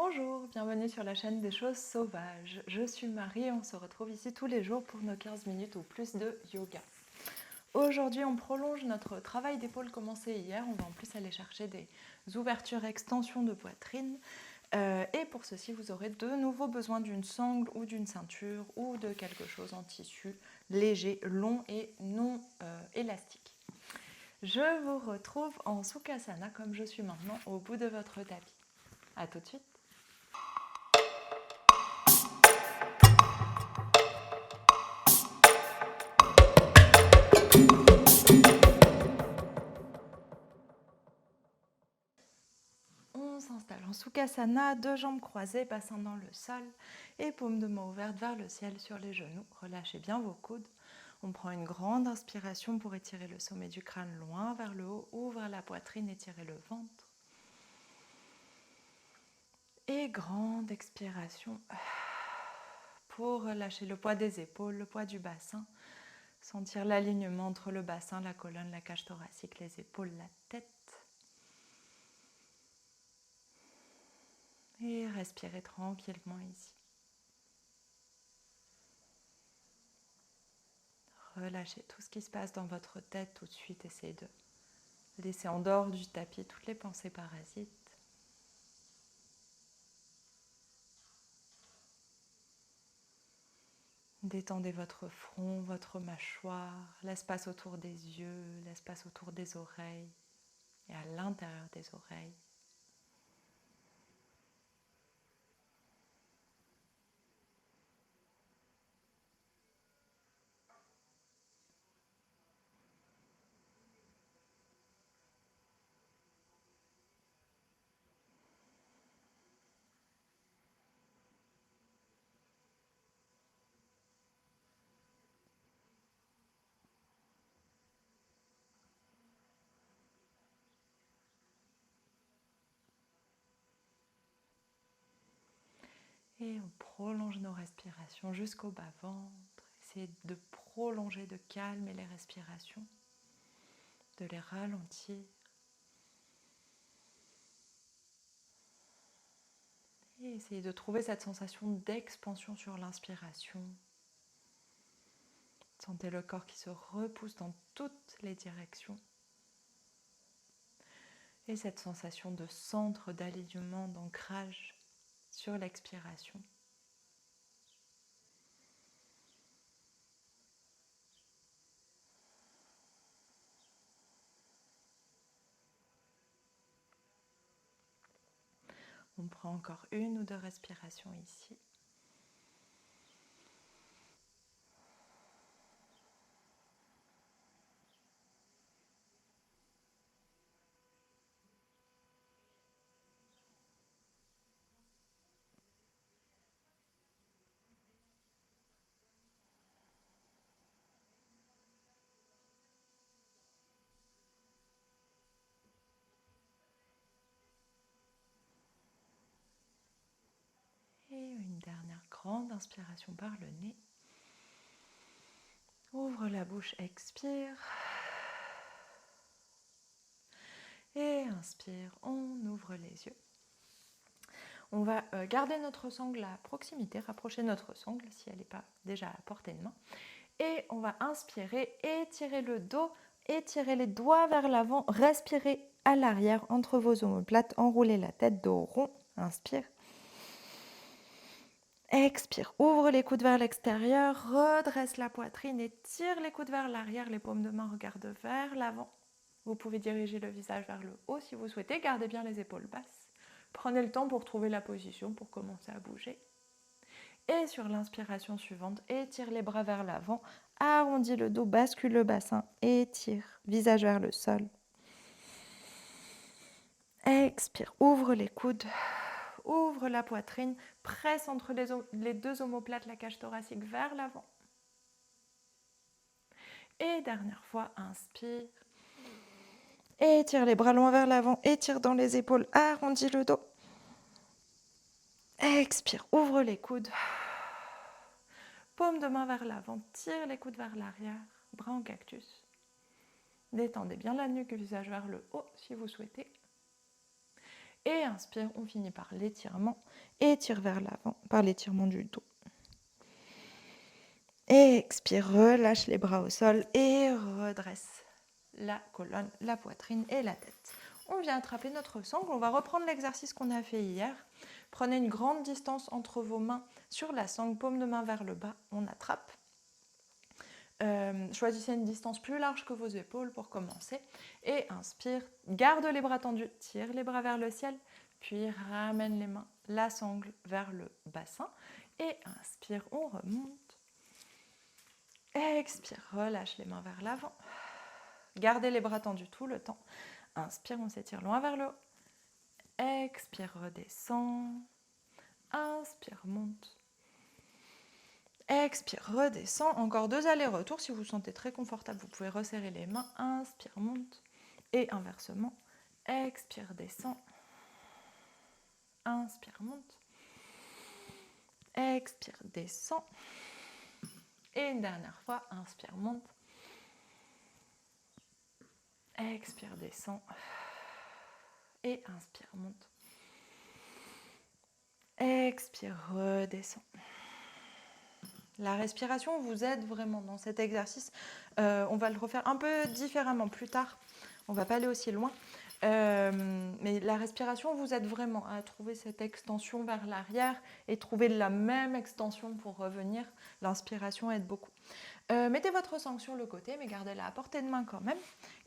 Bonjour, bienvenue sur la chaîne des choses sauvages. Je suis Marie et on se retrouve ici tous les jours pour nos 15 minutes ou plus de yoga. Aujourd'hui, on prolonge notre travail d'épaule commencé hier. On va en plus aller chercher des ouvertures extensions de poitrine. Et pour ceci, vous aurez de nouveau besoin d'une sangle ou d'une ceinture ou de quelque chose en tissu léger, long et non élastique. Je vous retrouve en Sukhasana comme je suis maintenant au bout de votre tapis. A tout de suite. On s'installe en Sukhasana, deux jambes croisées, bassin dans le sol et paumes de main ouvertes vers le ciel sur les genoux. Relâchez bien vos coudes. On prend une grande inspiration pour étirer le sommet du crâne loin vers le haut, ouvre la poitrine, étirez le ventre. Et grande expiration pour relâcher le poids des épaules, le poids du bassin. Sentir l'alignement entre le bassin, la colonne, la cage thoracique, les épaules, la tête. Et respirez tranquillement ici. Relâchez tout ce qui se passe dans votre tête tout de suite. Essayez de laisser en dehors du tapis toutes les pensées parasites. Détendez votre front, votre mâchoire, l'espace autour des yeux, l'espace autour des oreilles et à l'intérieur des oreilles. Et on prolonge nos respirations jusqu'au bas-ventre. Essayez de prolonger, de calmer les respirations, de les ralentir. Et essayez de trouver cette sensation d'expansion sur l'inspiration. Sentez le corps qui se repousse dans toutes les directions. Et cette sensation de centre, d'alignement, d'ancrage sur l'expiration. On prend encore une ou deux respirations ici. Et une dernière grande inspiration par le nez. Ouvre la bouche, expire. Et inspire, on ouvre les yeux. On va garder notre sangle à proximité, rapprocher notre sangle si elle n'est pas déjà à portée de main. Et on va inspirer, étirer le dos, étirer les doigts vers l'avant, respirer à l'arrière entre vos omoplates, enroulez la tête, dos rond, inspire. Expire, ouvre les coudes vers l'extérieur, redresse la poitrine et tire les coudes vers l'arrière, les paumes de main regardent vers l'avant. Vous pouvez diriger le visage vers le haut si vous souhaitez, gardez bien les épaules basses. Prenez le temps pour trouver la position pour commencer à bouger. Et sur l'inspiration suivante, étire les bras vers l'avant, arrondis le dos, bascule le bassin, étire, visage vers le sol. Expire, ouvre les coudes, ouvre la poitrine, presse entre les deux omoplates la cage thoracique vers l'avant. Et dernière fois, inspire. Étire les bras loin vers l'avant, étire dans les épaules, arrondis le dos. Expire, ouvre les coudes. Paume de main vers l'avant, tire les coudes vers l'arrière, bras en cactus. Détendez bien la nuque, visage vers le haut si vous souhaitez. Et inspire, on finit par l'étirement. Étire vers l'avant par l'étirement du dos. Et expire, relâche les bras au sol et redresse la colonne, la poitrine et la tête. On vient attraper notre sangle. On va reprendre l'exercice qu'on a fait hier. Prenez une grande distance entre vos mains sur la sangle, paume de main vers le bas. On attrape. Choisissez une distance plus large que vos épaules pour commencer. Et inspire, garde les bras tendus, tire les bras vers le ciel, puis ramène les mains, la sangle vers le bassin. Et inspire, on remonte. Expire, relâche les mains vers l'avant. Gardez les bras tendus tout le temps. Inspire, on s'étire loin vers le haut. Expire, redescend. Inspire, monte. Expire, redescend. Encore 2 allers-retours. Si vous vous sentez très confortable, vous pouvez resserrer les mains. Inspire, monte. Et inversement. Expire, descend. Inspire, monte. Expire, descend. Et une dernière fois. Inspire, monte. Expire, descend. Et inspire, monte. Expire, redescend. La respiration vous aide vraiment dans cet exercice. On va le refaire un peu différemment plus tard. On ne va pas aller aussi loin. Mais la respiration vous aide vraiment à trouver cette extension vers l'arrière et trouver la même extension pour revenir. L'inspiration aide beaucoup. Mettez votre sangle sur le côté, mais gardez-la à portée de main quand même.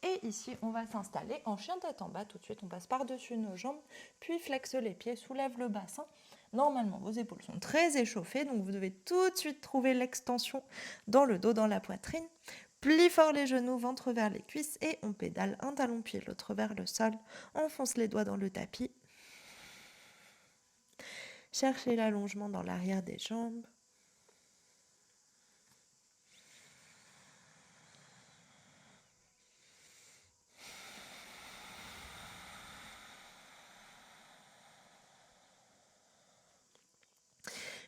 Et ici, on va s'installer en chien tête en bas. Tout de suite, on passe par-dessus nos jambes, puis flexe les pieds, soulève le bassin. Normalement, vos épaules sont très échauffées, donc vous devez tout de suite trouver l'extension dans le dos, dans la poitrine. Plie fort les genoux, ventre vers les cuisses et on pédale un talon pied, l'autre vers le sol. Enfonce les doigts dans le tapis. Cherchez l'allongement dans l'arrière des jambes.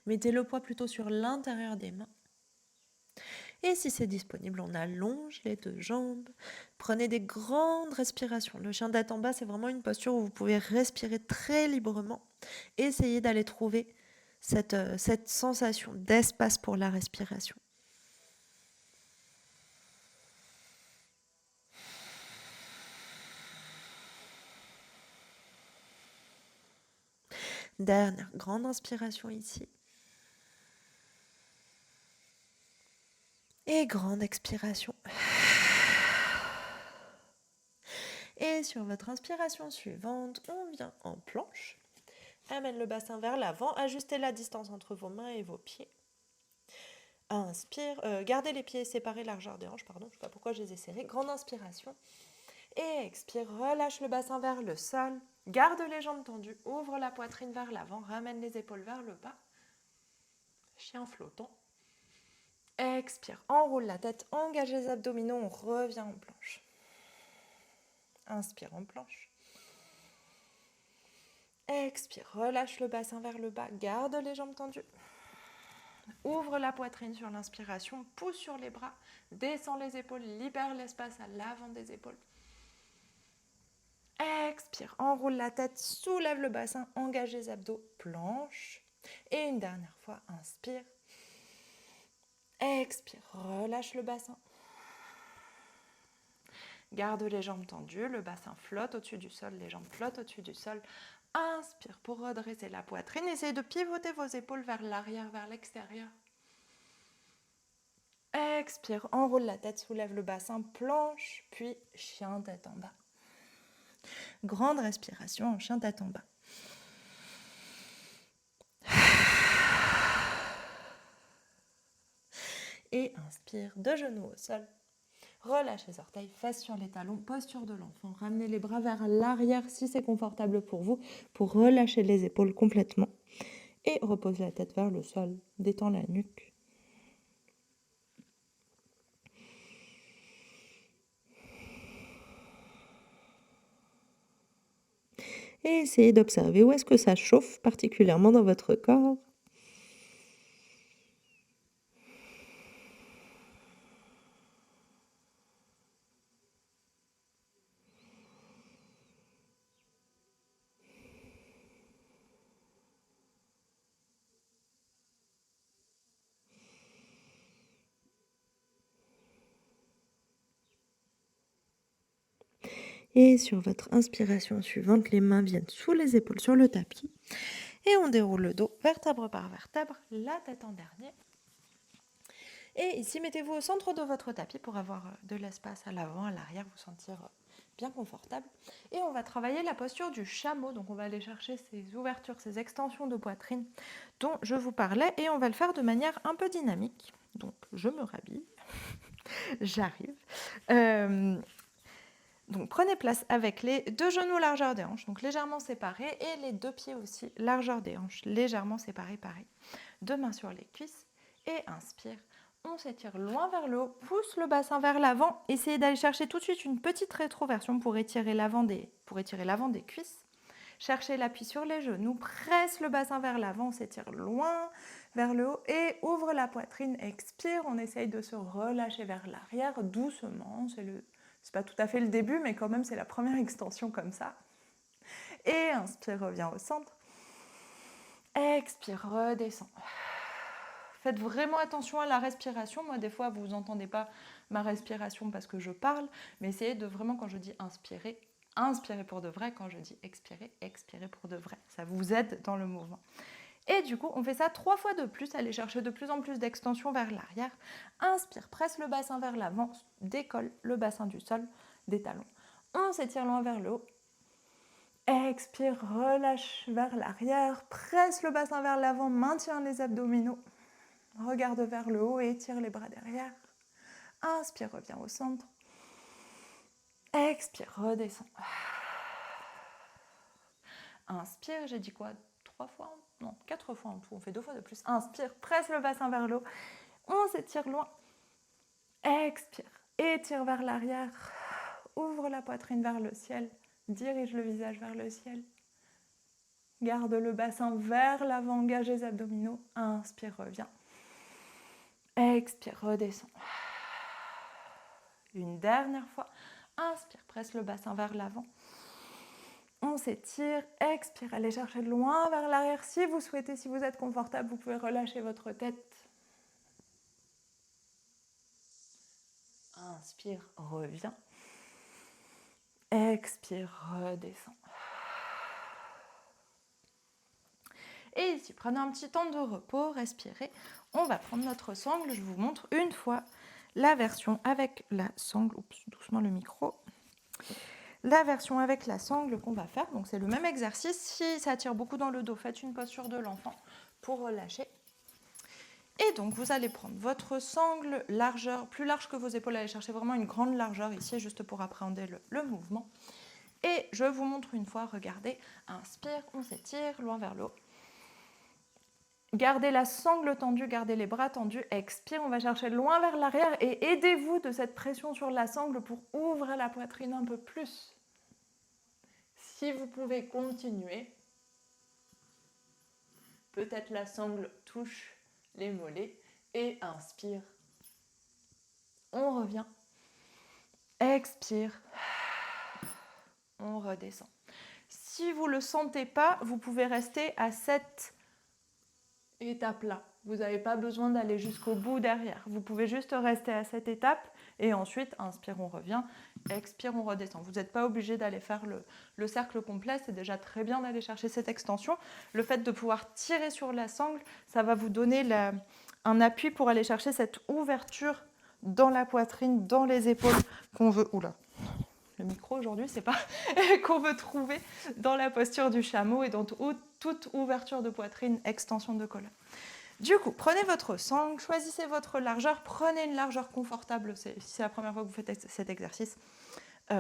Mettez le poids plutôt sur l'intérieur des mains. Et si c'est disponible, on allonge les 2 jambes. Prenez des grandes respirations. Le chien tête en bas, c'est vraiment une posture où vous pouvez respirer très librement. Essayez d'aller trouver cette sensation d'espace pour la respiration. Dernière grande inspiration ici. Et grande expiration. Et sur votre inspiration suivante, on vient en planche. Amène le bassin vers l'avant. Ajustez la distance entre vos mains et vos pieds. Inspire. Gardez les pieds séparés, largeur des hanches. Pardon, je ne sais pas pourquoi je les ai serrés. Grande inspiration. Et expire. Relâche le bassin vers le sol. Garde les jambes tendues. Ouvre la poitrine vers l'avant. Ramène les épaules vers le bas. Chien flottant. Expire, enroule la tête, engage les abdominaux, on revient en planche. Inspire en planche. Expire, relâche le bassin vers le bas, garde les jambes tendues. Ouvre la poitrine sur l'inspiration, pousse sur les bras, descend les épaules, libère l'espace à l'avant des épaules. Expire, enroule la tête, soulève le bassin, engage les abdos, planche. Et une dernière fois, inspire. Expire, relâche le bassin. Garde les jambes tendues, le bassin flotte au-dessus du sol, les jambes flottent au-dessus du sol. Inspire pour redresser la poitrine. Essayez de pivoter vos épaules vers l'arrière, vers l'extérieur. Expire, enroule la tête, soulève le bassin, planche, puis chien tête en bas. Grande respiration en chien tête en bas. Et inspire, 2 genoux au sol. Relâche les orteils, fesses sur les talons, posture de l'enfant. Ramenez les bras vers l'arrière si c'est confortable pour vous, pour relâcher les épaules complètement. Et repose la tête vers le sol, détends la nuque. Et essayez d'observer où est-ce que ça chauffe particulièrement dans votre corps. Et sur votre inspiration suivante, les mains viennent sous les épaules sur le tapis. Et on déroule le dos, vertèbre par vertèbre, la tête en dernier. Et ici, mettez-vous au centre de votre tapis pour avoir de l'espace à l'avant, à l'arrière, vous sentir bien confortable. Et on va travailler la posture du chameau. Donc on va aller chercher ces ouvertures, ces extensions de poitrine dont je vous parlais. Et on va le faire de manière un peu dynamique. Donc je me rhabille, j'arrive. Donc prenez place avec les deux genoux largeur des hanches, donc légèrement séparés, et les deux pieds aussi largeur des hanches, légèrement séparés, pareil. Deux mains sur les cuisses, et inspire. On s'étire loin vers le haut, pousse le bassin vers l'avant, essayez d'aller chercher tout de suite une petite rétroversion pour étirer l'avant des cuisses. Cherchez l'appui sur les genoux, presse le bassin vers l'avant, on s'étire loin vers le haut et ouvre la poitrine, expire, on essaye de se relâcher vers l'arrière doucement, c'est pas tout à fait le début, mais quand même c'est la première extension comme ça. Et inspire, reviens au centre. Expire, redescends. Faites vraiment attention à la respiration. Moi, des fois, vous n'entendez pas ma respiration parce que je parle, mais essayez de vraiment, quand je dis inspirer, inspirez pour de vrai. Quand je dis expirer, expirez pour de vrai. Ça vous aide dans le mouvement. Et du coup, on fait ça 3 fois de plus. Allez chercher de plus en plus d'extension vers l'arrière. Inspire, presse le bassin vers l'avant, décolle le bassin du sol, des talons. On s'étire loin vers le haut. Expire, relâche vers l'arrière, presse le bassin vers l'avant, maintiens les abdominaux. Regarde vers le haut et étire les bras derrière. Inspire, reviens au centre. Expire, redescends. Inspire, j'ai dit quoi 3 fois? Non, 4 fois en tout, on fait 2 fois de plus. Inspire, presse le bassin vers le haut. On s'étire loin. Expire, étire vers l'arrière. Ouvre la poitrine vers le ciel. Dirige le visage vers le ciel. Garde le bassin vers l'avant, engage les abdominaux. Inspire, reviens. Expire, redescends. Une dernière fois. Inspire, presse le bassin vers l'avant. On s'étire, expire, allez chercher loin vers l'arrière. Si vous souhaitez, si vous êtes confortable, vous pouvez relâcher votre tête. Inspire, reviens. Expire, redescends. Et ici, prenez un petit temps de repos, respirez. On va prendre notre sangle. Je vous montre une fois la version avec la sangle. Oups, doucement le micro. La version avec la sangle qu'on va faire. Donc c'est le même exercice. Si ça tire beaucoup dans le dos, faites une posture de l'enfant pour relâcher. Et donc vous allez prendre votre sangle largeur, plus large que vos épaules. Allez chercher vraiment une grande largeur ici, juste pour appréhender le mouvement. Et je vous montre une fois, regardez. Inspire, on s'étire, loin vers le haut. Gardez la sangle tendue, gardez les bras tendus. Expire, on va chercher loin vers l'arrière et aidez-vous de cette pression sur la sangle pour ouvrir la poitrine un peu plus. Si vous pouvez continuer, peut-être la sangle touche les mollets et inspire. On revient. Expire. On redescend. Si vous ne le sentez pas, vous pouvez rester à cette étape-là. Vous n'avez pas besoin d'aller jusqu'au bout derrière. Vous pouvez juste rester à cette étape et ensuite, inspire, on revient, expire, on redescend. Vous n'êtes pas obligé d'aller faire le cercle complet, c'est déjà très bien d'aller chercher cette extension. Le fait de pouvoir tirer sur la sangle, ça va vous donner un appui pour aller chercher cette ouverture dans la poitrine, dans les épaules qu'on veut... Oula, le micro aujourd'hui, c'est pas qu'on veut trouver dans la posture du chameau et dans toute ouverture de poitrine, extension de colonne. Du coup, prenez votre sangle, choisissez votre largeur, prenez une largeur confortable, si c'est la première fois que vous faites cet exercice,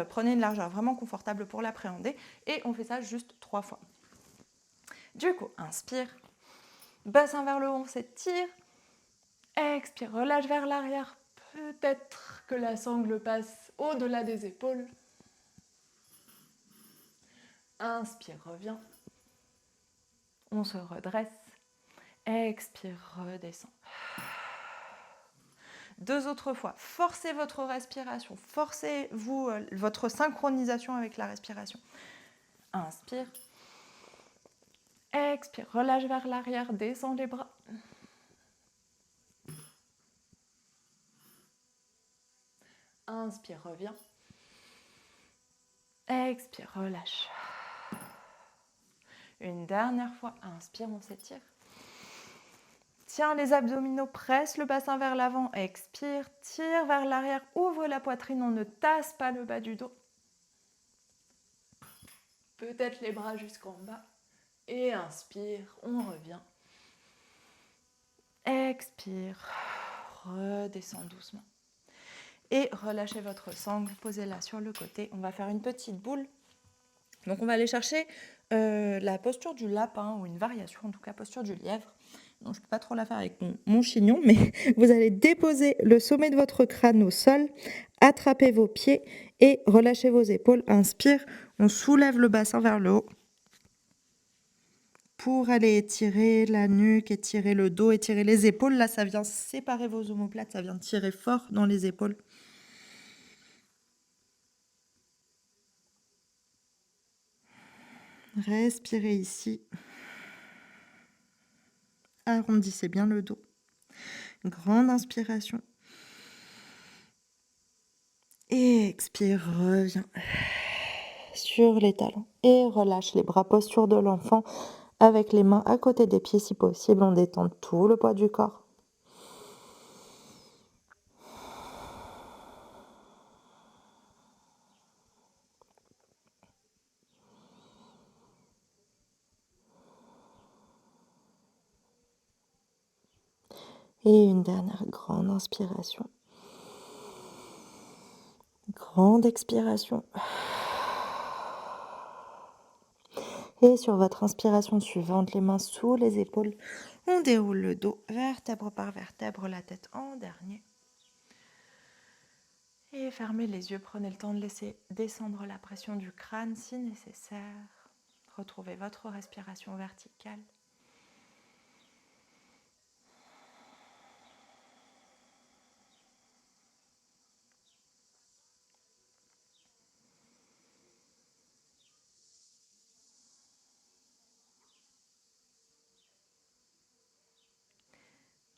prenez une largeur vraiment confortable pour l'appréhender et on fait ça juste 3 fois. Du coup, inspire, bassin vers le haut, on s'étire, expire, relâche vers l'arrière, peut-être que la sangle passe au-delà des épaules. Inspire, reviens. On se redresse. Expire, redescend. 2 autres fois. Forcez votre respiration. Forcez-vous votre synchronisation avec la respiration. Inspire. Expire, relâche vers l'arrière, descends les bras. Inspire, reviens. Expire, relâche. Une dernière fois, inspire, on s'étire. Tiens les abdominaux, presse le bassin vers l'avant, expire, tire vers l'arrière, ouvre la poitrine, on ne tasse pas le bas du dos. Peut-être les bras jusqu'en bas. Et inspire, on revient. Expire, redescend doucement. Et relâchez votre sangle, posez-la sur le côté. On va faire une petite boule. Donc on va aller chercher la posture du lapin, ou une variation, en tout cas posture du lièvre. Non, je ne peux pas trop la faire avec mon chignon, mais vous allez déposer le sommet de votre crâne au sol, attrapez vos pieds et relâchez vos épaules. Inspire, on soulève le bassin vers le haut pour aller étirer la nuque, étirer le dos, étirer les épaules. Là, ça vient séparer vos omoplates, ça vient tirer fort dans les épaules. Respirez ici. Arrondissez bien le dos. Grande inspiration. Et expire, reviens sur les talons. Et relâche les bras, posture de l'enfant. Avec les mains à côté des pieds si possible, on détend tout le poids du corps. Et une dernière grande inspiration. Grande expiration. Et sur votre inspiration suivante, les mains sous les épaules, on déroule le dos, vertèbre par vertèbre, la tête en dernier. Et fermez les yeux, prenez le temps de laisser descendre la pression du crâne si nécessaire. Retrouvez votre respiration verticale.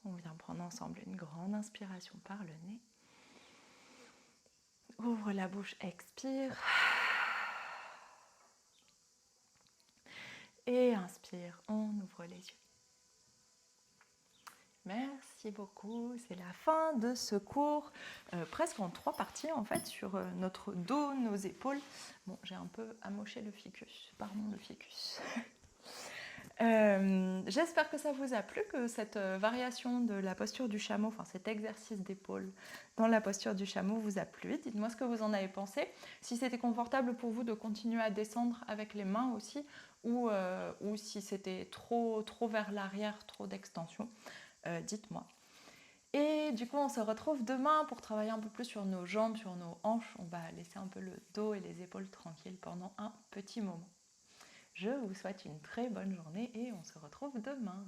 On vient prendre ensemble une grande inspiration par le nez. Ouvre la bouche, expire. Et inspire, on ouvre les yeux. Merci beaucoup, c'est la fin de ce cours, presque en 3 parties en fait, sur notre dos, nos épaules. Bon, j'ai un peu amoché le ficus, pardon le ficus. J'espère que ça vous a plu, que cette variation de la posture du chameau, enfin cet exercice d'épaule dans la posture du chameau vous a plu. Dites-moi ce que vous en avez pensé. Si c'était confortable pour vous de continuer à descendre avec les mains aussi, ou si c'était trop vers l'arrière, trop d'extension, dites-moi. Et du coup, on se retrouve demain pour travailler un peu plus sur nos jambes, sur nos hanches. On va laisser un peu le dos et les épaules tranquilles pendant un petit moment. Je vous souhaite une très bonne journée et on se retrouve demain.